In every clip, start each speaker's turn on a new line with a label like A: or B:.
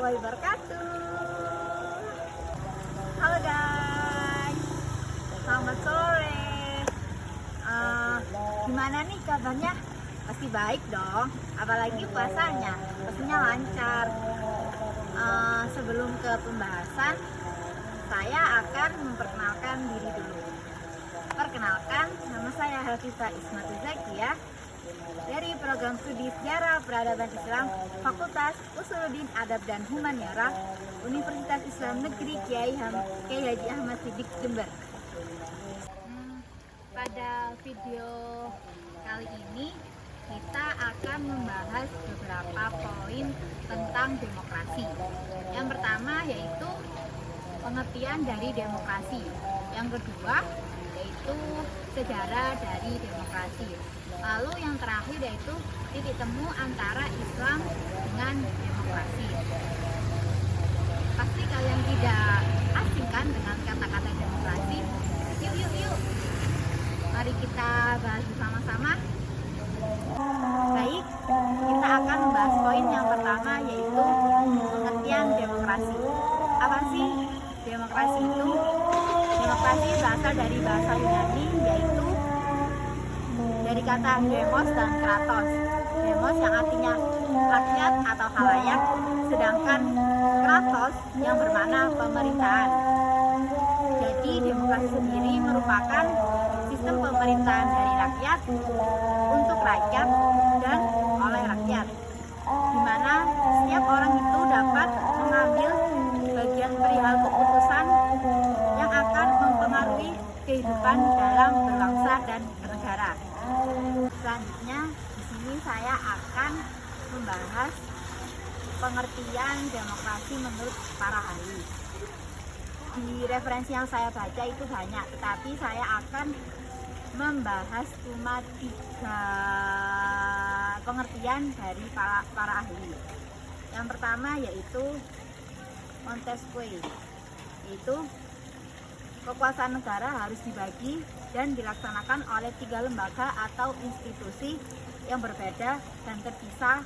A: warahmatullahi wabarakatuh. Halo guys, selamat sore. Gimana nih kabarnya? Pasti baik dong, apalagi puasanya, pastinya lancar. Sebelum ke pembahasan, saya akan memperkenalkan diri dulu. Perkenalkan, nama saya Hafizah Ismati Zakia dari program studi Sejarah Peradaban Islam Fakultas Usuluddin Adab dan Humaniora Universitas Islam Negeri Kiai Haji Ahmad Siddiq Jember. Pada video kali ini kita akan membahas beberapa poin tentang demokrasi. Yang pertama yaitu pengertian dari demokrasi. Yang kedua yaitu sejarah dari demokrasi. Lalu yang terakhir yaitu titik temu antara Islam dengan demokrasi. Pasti kalian tidak asing kan dengan kata-kata demokrasi? Yuk. Mari kita bahas bersama-sama. Baik, kita akan membahas poin yang pertama yaitu pengertian demokrasi. Apa sih demokrasi itu? Demokrasi berasal dari bahasa Yunani yaitu dari kata demos dan kratos. Demos yang artinya rakyat atau halayak, sedangkan kratos yang bermakna pemerintahan. Jadi demokrasi sendiri merupakan sistem pemerintahan dari rakyat untuk rakyat dan oleh rakyat, di mana setiap orang itu dapat mengambil bagian perihal keputusan yang akan mempengaruhi kehidupan dalam berbangsa dan bernegara. Selanjutnya di sini saya akan membahas pengertian demokrasi menurut para ahli. Di referensi yang saya baca itu banyak, tetapi saya akan membahas cuma 3 pengertian dari para ahli. Yang pertama yaitu Montesquieu, yaitu kekuasaan negara harus dibagi dan dilaksanakan oleh 3 lembaga atau institusi yang berbeda dan terpisah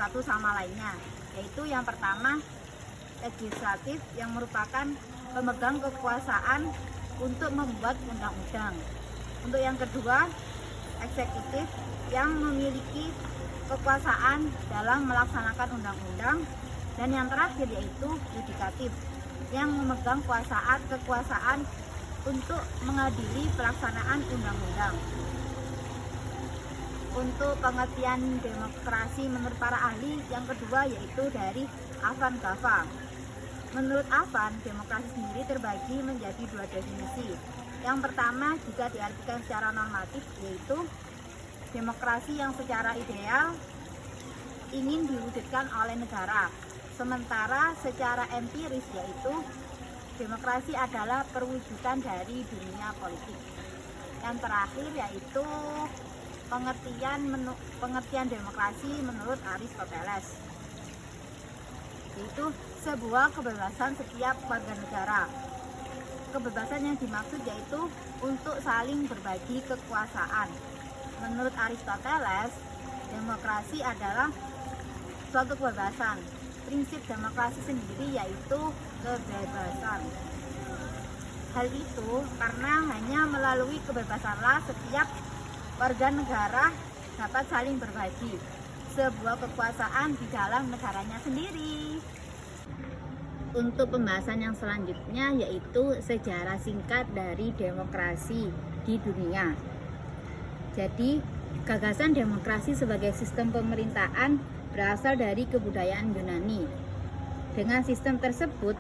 A: satu sama lainnya. Yaitu yang pertama legislatif yang merupakan pemegang kekuasaan untuk membuat undang-undang. Untuk yang kedua eksekutif yang memiliki kekuasaan dalam melaksanakan undang-undang. Dan yang terakhir yaitu yudikatif yang memegang kekuasaan untuk mengadili pelaksanaan undang-undang. Untuk pengertian demokrasi menurut para ahli yang kedua yaitu dari Avan Gava. Menurut Avan, demokrasi sendiri terbagi menjadi 2 definisi. Yang pertama juga diartikan secara normatif yaitu demokrasi yang secara ideal ingin diwujudkan oleh negara. Sementara secara empiris yaitu demokrasi adalah perwujudan dari dunia politik. Yang terakhir yaitu pengertian demokrasi menurut Aristoteles, yaitu sebuah kebebasan setiap warga negara. Kebebasan yang dimaksud yaitu untuk saling berbagi kekuasaan. Menurut Aristoteles, demokrasi adalah suatu kebebasan. Prinsip demokrasi sendiri yaitu kebebasan. Hal itu karena hanya melalui kebebasanlah setiap warga negara dapat saling berbagi sebuah kekuasaan di dalam negaranya sendiri. Untuk pembahasan yang selanjutnya yaitu sejarah singkat dari demokrasi di dunia. Jadi, gagasan demokrasi sebagai sistem pemerintahan berasal dari kebudayaan Yunani. Dengan sistem tersebut,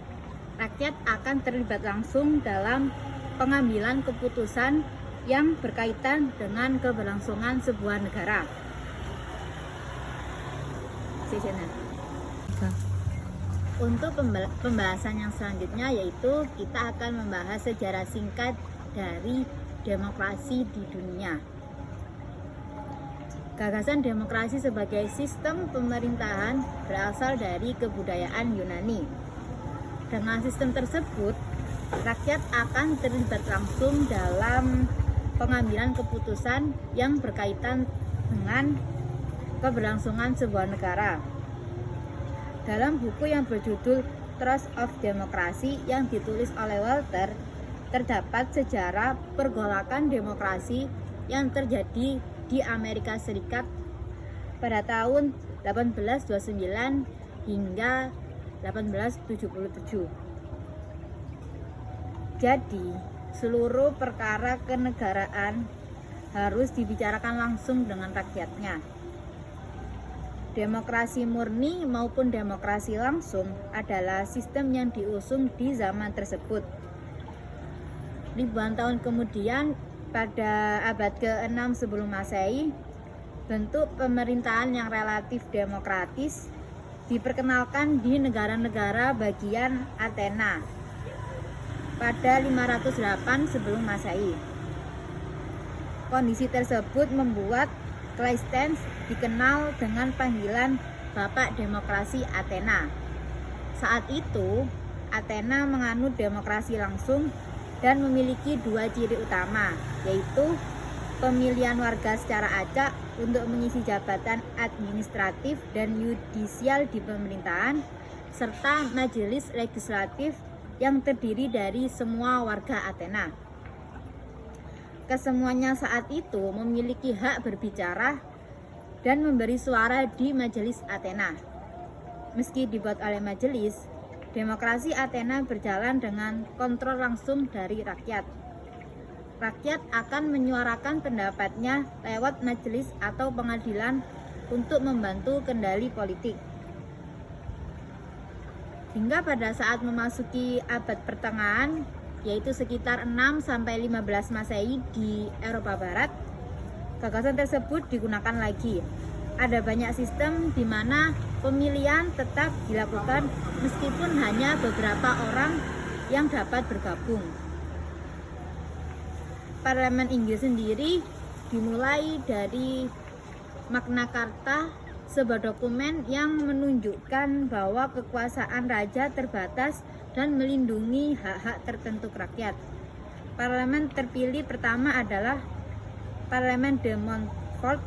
A: rakyat akan terlibat langsung dalam pengambilan keputusan yang berkaitan dengan keberlangsungan sebuah negara. Untuk pembahasan yang selanjutnya yaitu kita akan membahas sejarah singkat dari demokrasi di dunia. Gagasan demokrasi sebagai sistem pemerintahan berasal dari kebudayaan Yunani. Dengan sistem tersebut, rakyat akan terlibat langsung dalam pengambilan keputusan yang berkaitan dengan keberlangsungan sebuah negara. Dalam buku yang berjudul Trust of Democracy yang ditulis oleh Walter, terdapat sejarah pergolakan demokrasi yang terjadi di Amerika Serikat pada tahun 1829 hingga 1877. Jadi, seluruh perkara kenegaraan harus dibicarakan langsung dengan rakyatnya. Demokrasi murni maupun demokrasi langsung adalah sistem yang diusung di zaman tersebut. Ribuan tahun kemudian, pada abad ke-6 sebelum Masehi, bentuk pemerintahan yang relatif demokratis diperkenalkan di negara-negara bagian Athena pada 508 sebelum Masehi. Kondisi tersebut membuat Cleisthenes dikenal dengan panggilan Bapak Demokrasi Athena. Saat itu, Athena menganut demokrasi langsung dan memiliki dua ciri utama, yaitu pemilihan warga secara acak untuk mengisi jabatan administratif dan yudisial di pemerintahan, serta majelis legislatif yang terdiri dari semua warga Athena. Kesemuanya saat itu memiliki hak berbicara dan memberi suara di majelis Athena. Meski dibuat oleh majelis, demokrasi Athena berjalan dengan kontrol langsung dari rakyat. Rakyat akan menyuarakan pendapatnya lewat majelis atau pengadilan untuk membantu kendali politik. Hingga pada saat memasuki abad pertengahan, yaitu sekitar 6-15 Masehi di Eropa Barat, gagasan tersebut digunakan lagi. Ada banyak sistem di mana pemilihan tetap dilakukan meskipun hanya beberapa orang yang dapat bergabung. Parlemen Inggris sendiri dimulai dari Magna Carta, sebuah dokumen yang menunjukkan bahwa kekuasaan raja terbatas dan melindungi hak-hak tertentu rakyat. Parlemen terpilih pertama adalah Parlemen de Montfort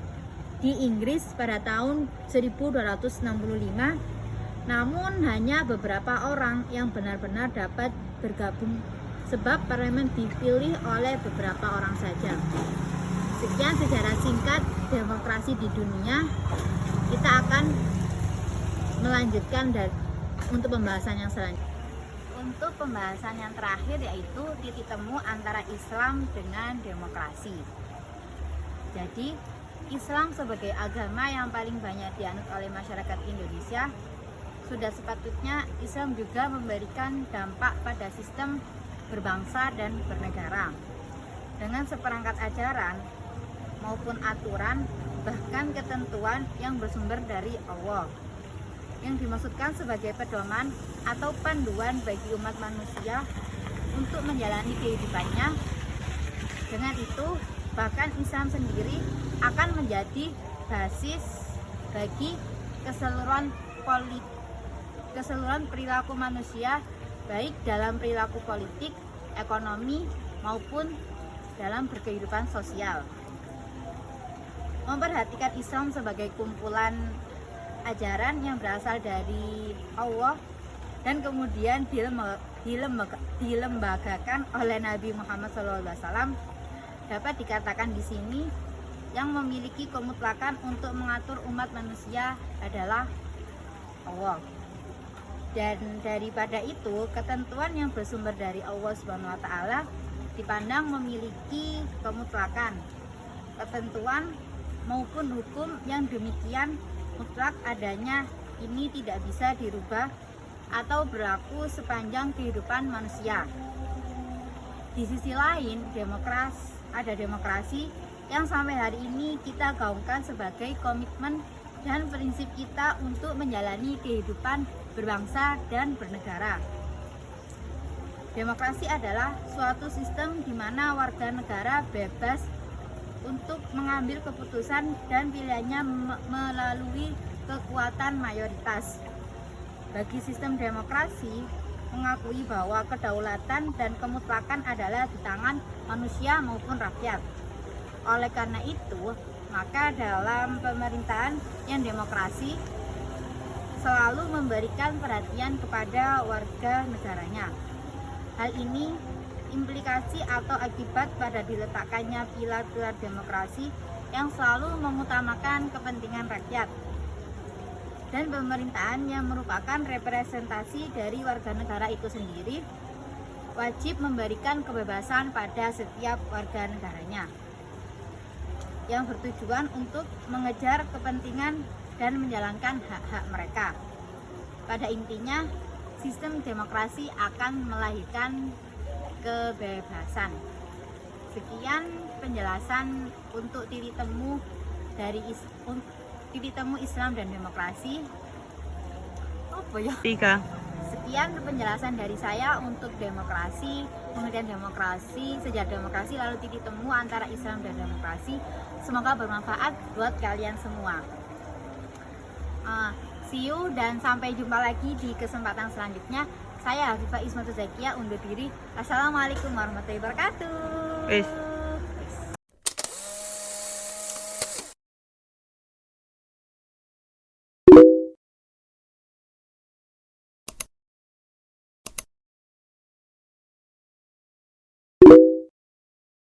A: di Inggris pada tahun 1265, namun hanya beberapa orang yang benar-benar dapat bergabung sebab parlemen dipilih oleh beberapa orang saja. Sekian sejarah singkat demokrasi di dunia. Kita akan melanjutkan untuk pembahasan yang selanjutnya. Untuk pembahasan yang terakhir yaitu titik temu antara Islam dengan demokrasi. Jadi, Islam sebagai agama yang paling banyak dianut oleh masyarakat Indonesia, sudah sepatutnya Islam juga memberikan dampak pada sistem berbangsa dan bernegara. Dengan seperangkat ajaran maupun aturan, bahkan ketentuan yang bersumber dari Allah, yang dimaksudkan sebagai pedoman atau panduan bagi umat manusia untuk menjalani kehidupannya. Dengan itu, bahkan Islam sendiri akan menjadi basis bagi keseluruhan perilaku manusia, baik dalam perilaku politik, ekonomi, maupun dalam berkehidupan sosial. Memperhatikan Islam sebagai kumpulan ajaran yang berasal dari Allah dan kemudian dilembagakan oleh Nabi Muhammad SAW, dapat dikatakan di sini yang memiliki kemutlakan untuk mengatur umat manusia adalah Allah. Dan daripada itu, ketentuan yang bersumber dari Allah SWT dipandang memiliki kemutlakan. Ketentuan maupun hukum yang demikian mutlak adanya ini tidak bisa dirubah atau berlaku sepanjang kehidupan manusia. Di sisi lain, demokrasi yang sampai hari ini kita gaungkan sebagai komitmen dan prinsip kita untuk menjalani kehidupan berbangsa dan bernegara. Demokrasi adalah suatu sistem di mana warga negara bebas untuk mengambil keputusan dan pilihannya melalui kekuatan mayoritas. Bagi sistem demokrasi, mengakui bahwa kedaulatan dan kemutlakan adalah di tangan manusia maupun rakyat. Oleh karena itu, maka dalam pemerintahan yang demokrasi, selalu memberikan perhatian kepada warga negaranya. Hal ini implikasi atau akibat pada diletakkannya pilar-pilar demokrasi yang selalu mengutamakan kepentingan rakyat dan pemerintahan yang merupakan representasi dari warga negara itu sendiri wajib memberikan kebebasan pada setiap warga negaranya yang bertujuan untuk mengejar kepentingan dan menjalankan hak-hak mereka. Pada intinya, sistem demokrasi akan melahirkan kebebasan. Sekian penjelasan untuk titik temu Islam dan demokrasi. Apa ya?
B: 3.
A: Sekian penjelasan dari saya untuk demokrasi, pengertian demokrasi, sejarah demokrasi, lalu titik temu antara Islam dan demokrasi. Semoga bermanfaat buat kalian semua. See you dan sampai jumpa lagi di kesempatan selanjutnya. Saya Hafifah Ismatul Zakia undur diri. Assalamualaikum warahmatullahi wabarakatuh.